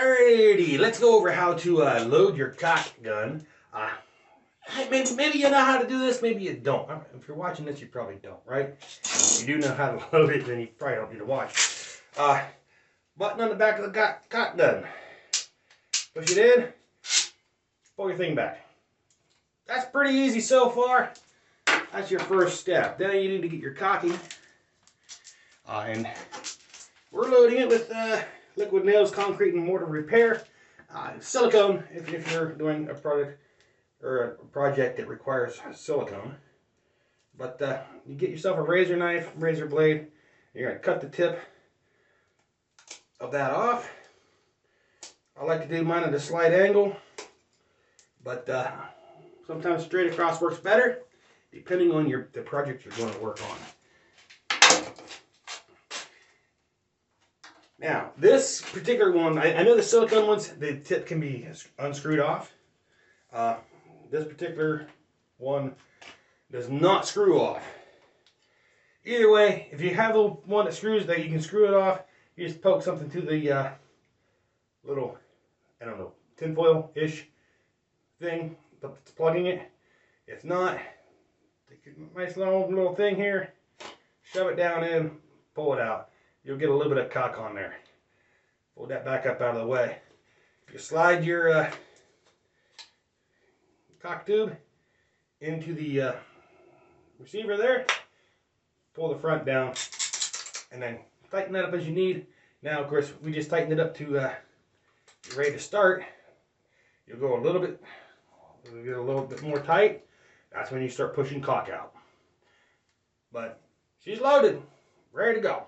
Alrighty, let's go over how to load your caulk gun. Maybe you know how to do this, maybe you don't. If you're watching this, you probably don't, right? If you do know how to load it, then you probably don't need to watch. Button on the back of the caulk gun. Push it in, pull your thing back. That's pretty easy so far. That's your first step. Then you need to get your caulking. And we're loading it with liquid nails, concrete, and mortar repair. Silicone, if you're doing a product or a project that requires silicone. But you get yourself a razor knife, razor blade. You're going to cut the tip of that off. I like to do mine at a slight angle, but sometimes straight across works better, depending on the project you're going to work on. Now, this particular one, I know the silicone ones, the tip can be unscrewed off. This particular one does not screw off. Either way, if you have the one that screws that you can screw it off, you just poke something to the little, I don't know, tinfoil-ish thing that's plugging it. If not, take a nice long little thing here, shove it down in, pull it out. You'll get a little bit of caulk on there. Pull that back up out of the way. You slide your caulk tube into the receiver there, pull the front down, and then tighten that up as you need. Now, of course, we just tightened it up to you're ready to start. You'll go a little bit, get a little bit more tight. That's when you start pushing caulk out. But she's loaded, ready to go.